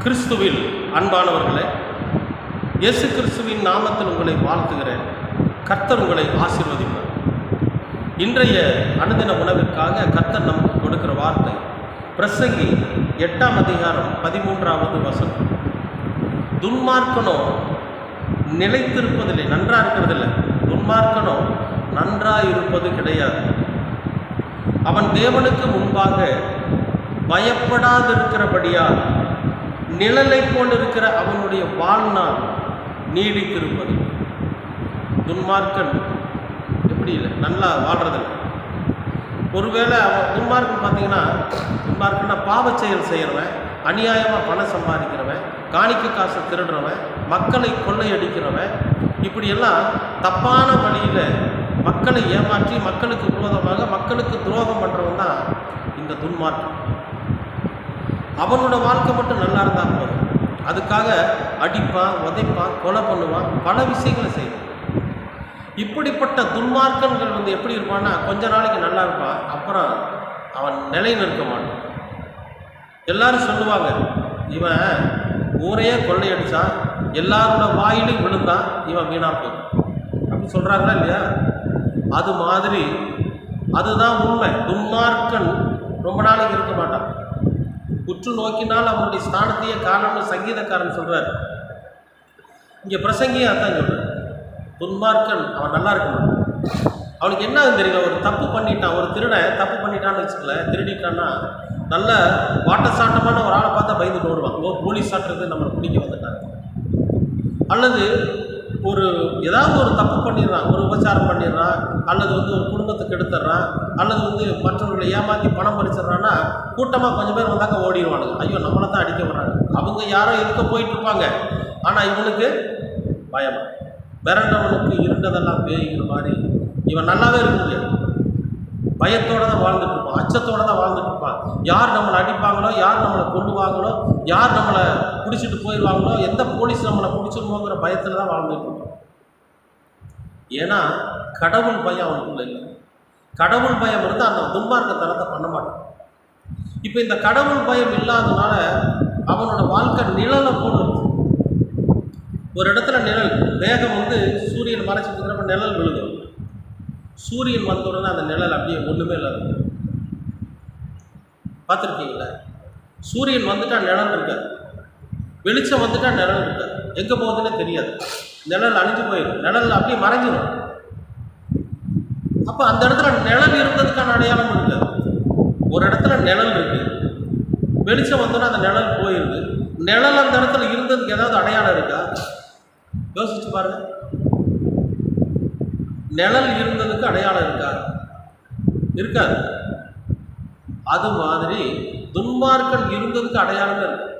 கிறிஸ்துவில் அன்பானவர்களே, இயேசு கிறிஸ்துவின் நாமத்தில் உங்களை வாழ்த்துகிறேன். கர்த்தர் உங்களை ஆசீர்வதிப்பார். இன்றைய அனுதின உணவிற்காக கர்த்தர் நமக்கு கொடுக்கிற வார்த்தை பிரசங்கி 8ஆம் அதிகாரம் 13வது வசனம். துன்மார்க்கனோ நிலைத்திருப்பதில்லை, நன்றாக இருக்கிறதில்லை. துன்மார்க்கனோ நன்றாக இருப்பது கிடையாது. அவன் தேவனுக்கு முன்பாக பயப்படாதிருக்கிறபடியால் நிழலை போல் இருக்கிற அவனுடைய வாழ்நாள் நீடித்திருப்பது. துன்மார்க்கன் எப்படி இல்லை, நல்லா வாழ்றதில்லை. ஒருவேளை அவன் துன்மார்க்கன் பார்த்தீங்கன்னா பாவச் செயல் செய்கிறவன், அநியாயமாக பணம் சம்பாதிக்கிறவன், காணிக்கை காசை திருடுறவன், மக்களை கொள்ளையடிக்கிறவன், இப்படியெல்லாம் தப்பான வழியில் மக்களை ஏமாற்றி மக்களுக்கு விரோதமாக மக்களுக்கு துரோகம் பண்ணுறவன் தான் இந்த துன்மார்க்கன். அவனோட வாழ்க்கை மட்டும் நல்லா இருந்தால் போதும், அதுக்காக அடிப்பான், உதைப்பான், கொலை பண்ணுவான், பல விஷயங்களை செய்வான். இப்படிப்பட்ட துன்மார்க்கன்கள் எப்படி இருப்பான்னா, கொஞ்ச நாளைக்கு நல்லா இருப்பான், அப்புறம் அவன் நிலை நிற்க மாட்டான். எல்லாரும் சொல்லுவாங்க, இவன் ஊரையே கொள்ளையடித்தான், எல்லாரோட வாயிலும் விழுந்தான், இவன் வீணாக போயிடும் அப்படி சொல்கிறாங்களா இல்லையா? அது மாதிரி அதுதான் உண்மை. துன்மார்க்கன் ரொம்ப நாளைக்கு இருக்க மாட்டான். உற்று நோக்கினால் அவனுடைய ஸ்தானத்தையே காரணம்னு சங்கீதக்காரன் சொல்கிறார். இங்கே பிரசங்கியே அதான் சொல்கிறார். துன்மார்க்கன் அவன் நல்லா இருக்கணும். அவனுக்கு என்ன தெரியல, ஒரு தப்பு பண்ணிட்டான், ஒரு திருடன் தப்பு பண்ணிட்டான்னு வச்சுக்கல, திருடிட்டான்னா நல்ல வாட்டசாட்டமான ஒரு ஆளை பார்த்தா பயந்து ஓடுவான். போலீஸ் சாட்டுறது நம்மளை பிடிக்க வந்துட்டாங்க. அல்லது ஏதாவது ஒரு தப்பு பண்ணிடுறான், ஒரு உபச்சாரம் பண்ணிடுறான், அல்லது ஒரு குடும்பத்துக்கு எடுத்துடுறான், அல்லது மற்றவர்களை ஏமாற்றி பணம் பறிச்சிடுறான்னா கூட்டமாக கொஞ்சம் பேர் வந்தாக்க ஓடிடுவானுங்க. ஐயோ, நம்மளை தான் அடிக்க வர்றாங்க. அவங்க யாரோ இருக்க போயிட்டு இருப்பாங்க, ஆனால் இவனுக்கு பயம். விரண்டவனுக்கு இருண்டதெல்லாம் பேய்கிற மாதிரி இவன் நல்லாவே இருக்க முடியாது. பயத்தோடு தான் வாழ்ந்துட்டு இருப்பான், அச்சத்தோடு தான் வாழ்ந்துட்டு இருப்பான். யார் நம்மளை அடிப்பாங்களோ, யார் நம்மளை கொள்ளுவாங்களோ, யார் நம்மளை பிடிச்சிட்டு போயிடுவாங்களோ, எந்த போலீஸ் நம்மளை பிடிச்சிருமோங்கிற பயத்தில் தான் வாழ்ந்துட்டு இருப்பான். ஏன்னா கடவுள் பயம் அவனுக்குள்ள இல்லை. கடவுள் பயம் இருந்தால் அந்த துன்மார்க்கத்தனத்தை பண்ண மாட்டான். இப்போ இந்த கடவுள் பயம் இல்லாதனால அவனோட வாழ்க்கை நிழலை போல இருக்கும். ஒரு இடத்துல நிழல், மேகம் சூரியன் மறைச்சிட்டு இருக்கிறப்ப நிழல் விழுகும். சூரியன் வந்தவுடனே அந்த நிழல் அப்படியே ஒன்றுமே இல்லாத பார்த்துருக்கீங்களா? சூரியன் வந்துட்டால் நிழல் இருக்காது, வெளிச்சம் வந்துட்டால் நிழல் இருக்காது, எங்கே போகுதுன்னே தெரியாது. நிழல் அழிஞ்சு போயிடும், நிழல் அப்படியே மறைஞ்சிடும். அப்போ அந்த இடத்துல நிழல் இருந்ததுக்கான அடையாளம் இருக்காது. ஒரு இடத்துல நிழல் இருக்கு, வெளிச்சம் வந்தோன்னா அந்த நிழல் போயிடுது. நிழல் அந்த இடத்துல இருந்ததுக்கு ஏதாவது அடையாளம் இருக்கா? யோசிச்சு பாருங்க. நிழல் இருந்ததுக்கு அடையாளம் இருக்கா? இருக்காது. அது மாதிரி துன்மார்க்கன் இருந்ததுக்கு அடையாளமே இருக்கு.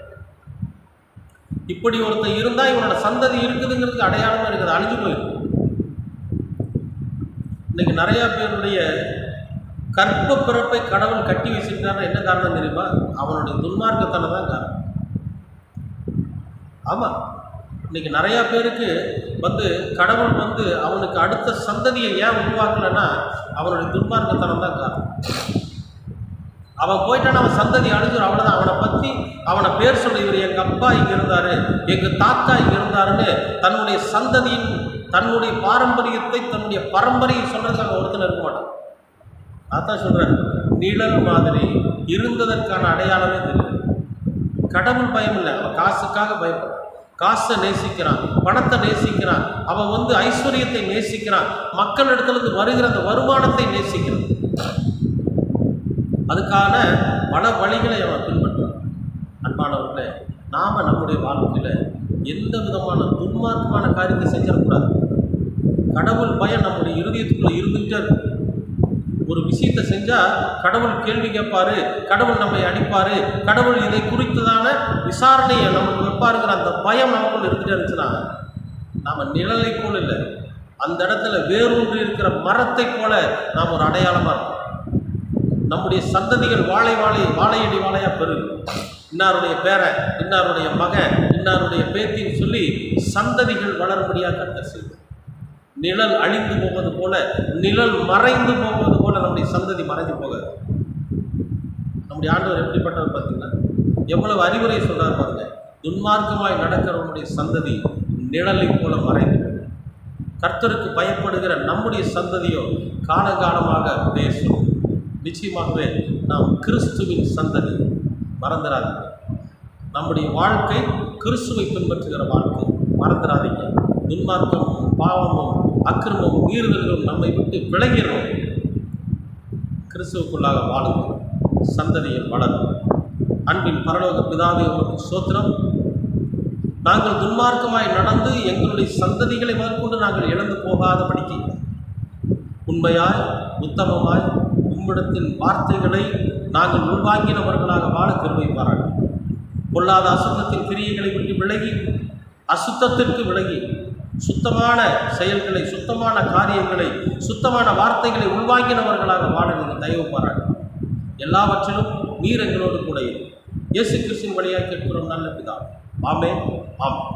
இப்படி ஒருத்தர் இருந்தால் இவனோட சந்ததி இருக்குதுங்கிறதுக்கு அடையாளமே இருக்குது, அழிஞ்சு போயிருக்கு. இன்னைக்கு நிறையா பேருடைய கற்ப பிறப்பை கடவுள் கட்டி வச்சிருக்காருன்னா என்ன காரணம் தெரியுமா? அவனுடைய துன்மார்க்கத்தனை தான் காரணம். ஆமாம், இன்னைக்கு நிறையா பேருக்கு கடவுள் அவனுக்கு அடுத்த சந்ததியை ஏன் உருவாக்கலைன்னா அவனுடைய துன்மார்க்கத்தனம் தான் காரணம். அவன் போயிட்டான், அவன் சந்ததி அழிஞ்சிடும், அவ்வளோதான். அவனை பற்றி அவனை பேர் சொல்ல, இவர் எங்கள் அப்பா இங்கே இருந்தார், எங்கள் தாத்தா இங்கே இருந்தாருன்னு தன்னுடைய சந்ததியின், தன்னுடைய பாரம்பரியத்தை, தன்னுடைய பரம்பரையை சொல்கிறதுக்காக ஒருத்தர் இருக்க மாட்டான். அதான் சொல்கிறேன், நிழல் மாதிரி இருந்ததற்கான அடையாளமே தெரியும். கடவுள் பயம் இல்லை, அவன் காசுக்காக பயப்படுறான், காசை நேசிக்கிறான், பணத்தை நேசிக்கிறான், அவன் ஐஸ்வர்யத்தை நேசிக்கிறான், மக்களிடத்துலேருந்து வருகிற அந்த வருமானத்தை நேசிக்கிறான். அதுக்கான பல வழிகளை அவன் பின்பற்றான். அன்பானவர்களே, நாம் நம்முடைய வாழ்க்கையில் எந்த விதமான துன்மார்க்கமான காரியத்தை செஞ்சிடக்கூடாது. கடவுள் பயம் நம்முடைய இருதயத்துக்குள்ளே இருந்துகிட்டே இருக்கும். ஒரு விஷயத்தை செஞ்சால் கடவுள் கேள்வி கேட்பார், கடவுள் நம்மை அடிப்பார், கடவுள் இதை குறித்ததான விசாரணையை நமக்கு வைப்பாருங்கிற அந்த பயம் நமக்குள்ள இருந்துகிட்டே இருந்துச்சுன்னா நாம் நிழலை போல இல்லை, அந்த இடத்துல வேரூன்றி இருக்கிற மரத்தை போல நாம் ஒரு அடையாளமாக இருக்கோம். நம்முடைய சந்ததிகள் வாழையடி வாழையாக பெருகும். இன்னாருடைய பேரன், இன்னாருடைய மகன், இன்னாருடைய பேத்தின்னு சொல்லி சந்ததிகள் வளரும்படியாக கர்த்தர் செய்வார். நிழல் அழிந்து போவது போல, நிழல் மறைந்து போவது போல நம்முடைய சந்ததி மறைந்து போகாது. நம்முடைய ஆண்டவர் எப்படிப்பட்டவர் பார்த்தீங்கன்னா, எவ்வளவு அறிவுரை சொல்கிறார் பாருங்க. துன்மார்க்கமாய் நடக்கிறவனுடைய சந்ததி நிழலை போல மறைந்துவிடும். கர்த்தருக்கு பயப்படுகிற நம்முடைய சந்ததியோ காலகாலமாக பேசும். நிச்சயமாகவே நாம் கிறிஸ்துவின் சந்ததி, மறந்துடாதீங்க. நம்முடைய வாழ்க்கை கிறிஸ்துவை பின்பற்றுகிற வாழ்க்கை, மறந்துடாதீங்க. துன்மார்க்கமும் பாவமும் அக்கிரமமும் மீறுதல்களும் நம்மை விட்டு விலகிறோம். கிறிஸ்துவுக்குள்ளாக வாழும் சந்ததியில் வளரும். அன்பின் பரலோக பிதாவே, உமக்கு ஸ்தோத்திரம். நாங்கள் துன்மார்க்கமாய் நடந்து எங்களுடைய சந்ததிகளை முதற்கொண்டு நாங்கள் இழந்து போகாதபடிக்கு உண்மையாய் உத்தமமாய் உம்மிடத்தின் வார்த்தைகளை நாங்கள் உள்வாங்கினவர்களாக வாழ கிருபை பாராட்டும். பொல்லாத அசுத்தத்தின் கிரியைகளை விட்டு விலகி, அசுத்தத்திற்கு விலகி, சுத்தமான செயல்களை, சுத்தமான காரியங்களை, சுத்தமான வார்த்தைகளை உள்வாங்கினவர்களாக வாழ நீங்கள் தயவு பாராட்டும். எல்லாவற்றிலும் நீர் எங்களோடு கூட இயேசு கிறிஸ்துவின் வழியாக கேட்கிறோம் நல்ல பிதாவே. ஆமென். ஆமென்.